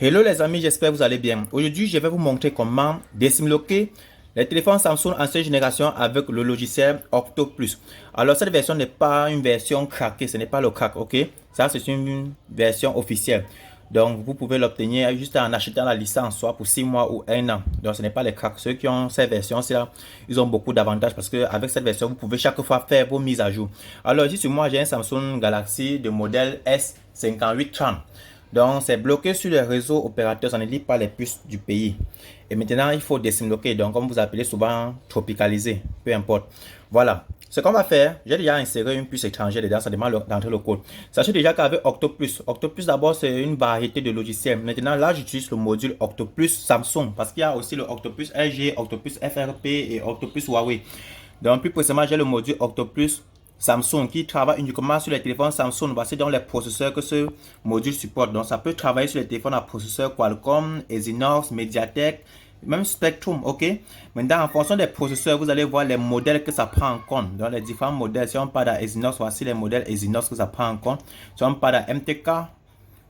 Hello les amis, j'espère que vous allez bien. Aujourd'hui, je vais vous montrer comment désimloquer les téléphones Samsung ancienne génération avec le logiciel Octoplus. Alors cette version n'est pas une version craquée, ce n'est pas le crack, ok? Ça c'est une version officielle. Donc vous pouvez l'obtenir juste en achetant la licence, soit pour 6 mois ou 1 an. Donc ce n'est pas les cracks. Ceux qui ont cette version-là, ils ont beaucoup d'avantages parce qu'avec cette version, vous pouvez chaque fois faire vos mises à jour. Alors ici sur moi, j'ai un Samsung Galaxy de modèle S5830. Donc, c'est bloqué sur les réseaux opérateurs, ça ne lit pas les puces du pays. Et maintenant, il faut désimloquer. Donc, comme vous appelez souvent, tropicaliser, peu importe. Voilà. Ce qu'on va faire, j'ai déjà inséré une puce étrangère dedans, ça demande d'entrer le code. Sachez déjà qu'avec Octoplus, Octoplus d'abord, c'est une variété de logiciels. Maintenant, là, j'utilise le module Octoplus Samsung parce qu'il y a aussi le Octoplus LG, Octoplus FRP et Octoplus Huawei. Donc, plus précisément, j'ai le module Octoplus Samsung qui travaille uniquement sur les téléphones Samsung basés dans les processeurs que ce module supporte. Donc, ça peut travailler sur les téléphones à processeurs Qualcomm, Exynos, Mediatek, même Spectrum, ok? Maintenant, en fonction des processeurs, vous allez voir les modèles que ça prend en compte. Dans les différents modèles, si on parle d'Exynos, voici les modèles Exynos que ça prend en compte. Si on parle d'MTK,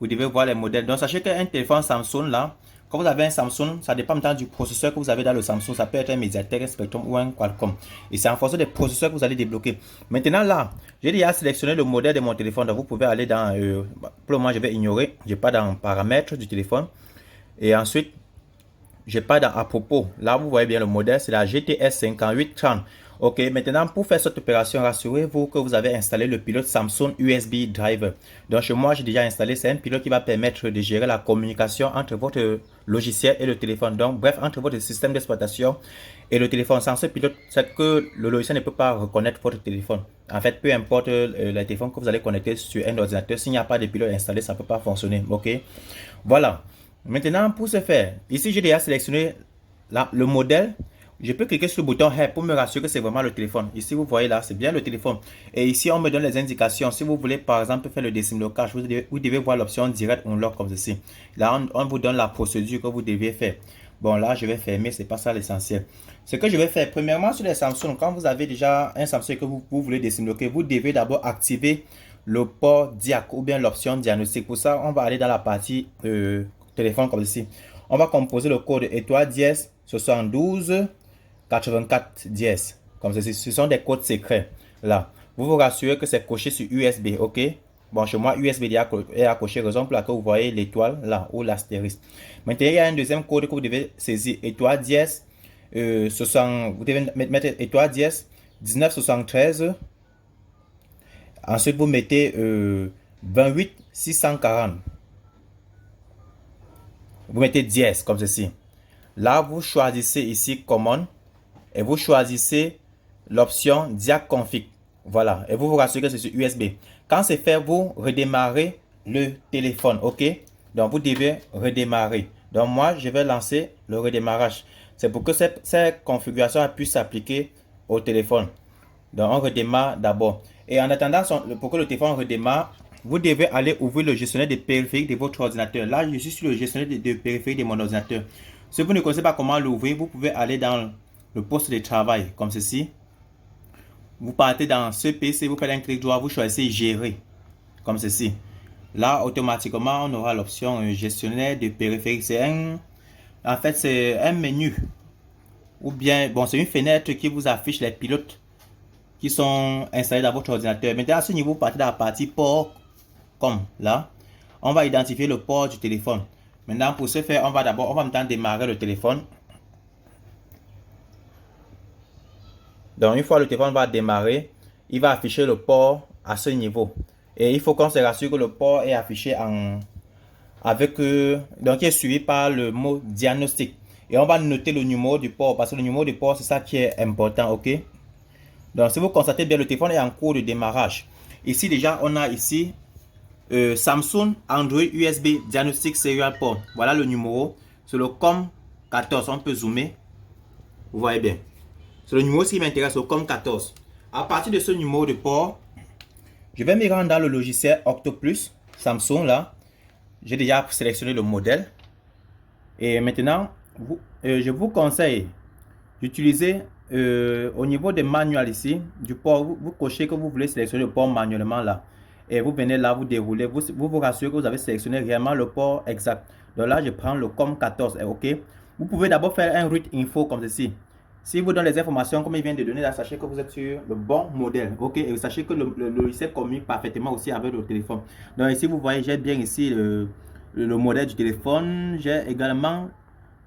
vous devez voir les modèles. Donc, sachez qu'un téléphone Samsung là, quand vous avez un Samsung, ça dépend maintenant du processeur que vous avez dans le Samsung. Ça peut être un Mediatek, un Spectrum ou un Qualcomm. Et c'est en fonction des processeurs que vous allez débloquer. Maintenant là, j'ai déjà sélectionné le modèle de mon téléphone. Donc vous pouvez aller dans... pour le moment, je vais ignorer. Je n'ai pas dans paramètres du téléphone. Et ensuite, je pas dans à propos. Là, vous voyez bien le modèle, c'est la GTS 5830. Ok, maintenant pour faire cette opération, rassurez-vous que vous avez installé le pilote Samsung USB Driver. Donc chez moi, j'ai déjà installé, c'est un pilote qui va permettre de gérer la communication entre votre logiciel et le téléphone. Donc bref, entre votre système d'exploitation et le téléphone. Sans ce pilote, c'est que le logiciel ne peut pas reconnaître votre téléphone. En fait, peu importe le téléphone que vous allez connecter sur un ordinateur, s'il n'y a pas de pilote installé, ça ne peut pas fonctionner. Ok, voilà. Maintenant, pour ce faire, ici j'ai déjà sélectionné le modèle. Je peux cliquer sur le bouton Help pour me rassurer que c'est vraiment le téléphone. Ici, vous voyez là, c'est bien le téléphone. Et ici, on me donne les indications. Si vous voulez, par exemple, faire le désimlocage, vous devez voir l'option Direct Unlock comme ceci. Là, on vous donne la procédure que vous devez faire. Bon, là, je vais fermer, c'est pas ça l'essentiel. Ce que je vais faire, premièrement, sur les Samsung, quand vous avez déjà un Samsung que vous voulez désimloquer, vous devez d'abord activer le port DIAC ou bien l'option diagnostic. Pour ça, on va aller dans la partie téléphone comme ceci. On va composer le code étoile dièse 72 84 dièse. Comme ceci. Ce sont des codes secrets. Là, vous vous rassurez que c'est coché sur USB, ok? Bon, chez moi, USB est accroché, raison pour laquelle vous voyez l'étoile là ou l'astérisque. Maintenant, il y a un deuxième code que vous devez saisir, étoile dièse 60, vous devez mettre étoile dièse 1973. Ensuite, vous mettez 28 640. Vous mettez dièse comme ceci. Là, vous choisissez ici Common et vous choisissez l'option Diac Config. Voilà. Et vous vous rassurez que c'est sur USB. Quand c'est fait, vous redémarrez le téléphone. OK? Donc, vous devez redémarrer. Donc, moi, je vais lancer le redémarrage. C'est pour que cette configuration puisse s'appliquer au téléphone. Donc, on redémarre d'abord. Et en attendant, pour que le téléphone redémarre, vous devez aller ouvrir le gestionnaire de périphériques de votre ordinateur. Là, je suis sur le gestionnaire de périphériques de mon ordinateur. Si vous ne connaissez pas comment l'ouvrir, vous pouvez aller dans le poste de travail, comme ceci. Vous partez dans ce PC, vous faites un clic droit, vous choisissez gérer, comme ceci. Là, automatiquement, on aura l'option gestionnaire de périphériques. En fait, c'est un menu. Ou bien, bon, c'est une fenêtre qui vous affiche les pilotes qui sont installés dans votre ordinateur. Maintenant, à ce niveau, vous partez dans la partie port. Comme là, on va identifier le port du téléphone. Maintenant, pour ce faire, on va maintenant démarrer le téléphone. Donc, une fois le téléphone va démarrer, il va afficher le port à ce niveau. Et il faut qu'on se rassure que le port est affiché donc il est suivi par le mot diagnostic. Et on va noter le numéro du port parce que le numéro du port, c'est ça qui est important, ok? Donc, si vous constatez bien, le téléphone est en cours de démarrage. Ici, déjà, on a ici Samsung Android USB Diagnostic Serial Port. Voilà le numéro. C'est le COM14. On peut zoomer. Vous voyez bien. C'est le numéro qui m'intéresse, le COM14. À partir de ce numéro de port, je vais me rendre dans le logiciel Octoplus Samsung là. J'ai déjà sélectionné le modèle. Et maintenant, je vous conseille d'utiliser au niveau des manuels ici, du port, vous cochez que vous voulez sélectionner le port manuellement là. Et vous venez là, vous déroulez, vous rassurez que vous avez sélectionné réellement le port exact. Donc là, je prends le COM14, ok. Vous pouvez d'abord faire un root info comme ceci. Si vous donne les informations comme il vient de donner là, sachez que vous êtes sur le bon modèle, ok. Et sachez que le logiciel communique parfaitement aussi avec le téléphone. Donc ici, vous voyez, j'ai bien ici le modèle du téléphone. J'ai également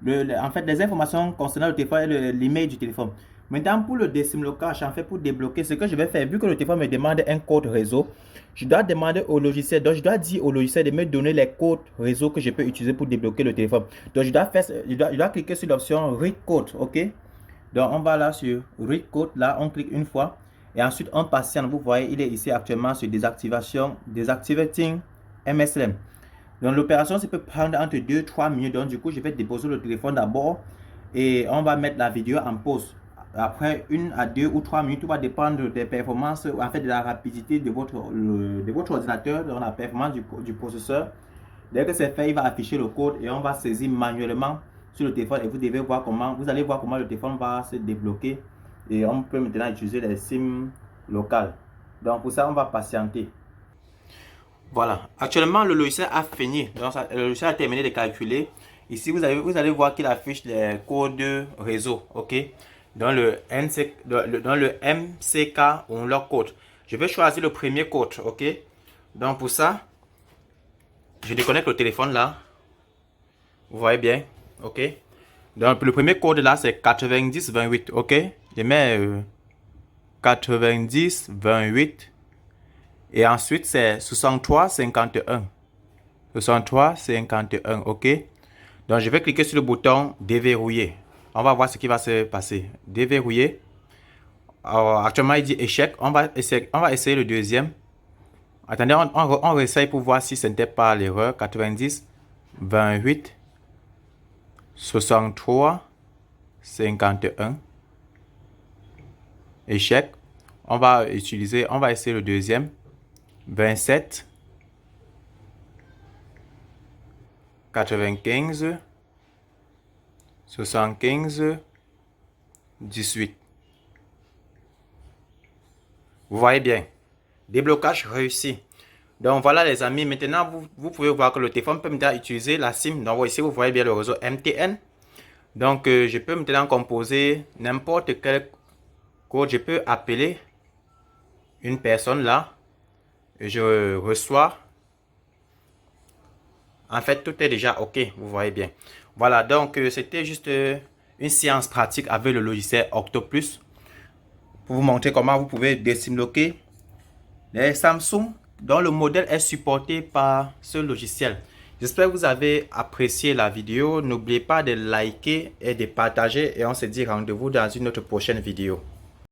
en fait, les informations concernant le téléphone et l'email du téléphone. Maintenant, pour le décimlocage, en fait, pour débloquer, ce que je vais faire, vu que le téléphone me demande un code réseau, je dois demander au logiciel, donc je dois dire au logiciel de me donner les codes réseau que je peux utiliser pour débloquer le téléphone. Donc, je dois cliquer sur l'option Read Code, ok? Donc, on va là sur Read Code, là, on clique une fois. Et ensuite, on patiente. Vous voyez, il est ici actuellement sur désactivation, Deactivating MSLM. Donc l'opération, ça peut prendre entre 2-3 minutes. Donc du coup, je vais déposer le téléphone d'abord et on va mettre la vidéo en pause. Après 1 à 2 ou 3 minutes, tout va dépendre des performances, en fait de la rapidité de votre ordinateur, de la performance du processeur. Dès que c'est fait, il va afficher le code et on va saisir manuellement sur le téléphone et vous allez voir comment le téléphone va se débloquer et on peut maintenant utiliser les SIM locales. Donc pour ça, on va patienter. Voilà, actuellement le logiciel a fini, donc le logiciel a terminé de calculer. Ici vous allez voir qu'il affiche les codes réseau, ok. Dans le MCK ou leur code. Je vais choisir le premier code, ok. Donc pour ça, je déconnecte le téléphone là. Vous voyez bien, ok. Donc le premier code là c'est 9028, ok. Je mets 9028. Et ensuite, c'est 6351. 6351, ok. Donc, je vais cliquer sur le bouton déverrouiller. On va voir ce qui va se passer. Déverrouiller. Alors, actuellement, il dit échec. On va essayer le deuxième. Attendez, on réessaye pour voir si ce n'était pas l'erreur. 90, 28, 63, 51. Échec. On va essayer le deuxième. 27, 95, 75, 18. Vous voyez bien, déblocage réussi. Donc voilà les amis, maintenant vous pouvez voir que le téléphone peut maintenant utiliser la SIM. Donc ici vous voyez bien le réseau MTN. Donc je peux maintenant composer n'importe quel code. Je peux appeler une personne là. Je reçois. En fait, tout est déjà OK, vous voyez bien. Voilà, donc c'était juste une séance pratique avec le logiciel Octoplus pour vous montrer comment vous pouvez décimloquer les Samsung dont le modèle est supporté par ce logiciel. J'espère que vous avez apprécié la vidéo. N'oubliez pas de liker et de partager et on se dit rendez-vous dans une autre prochaine vidéo.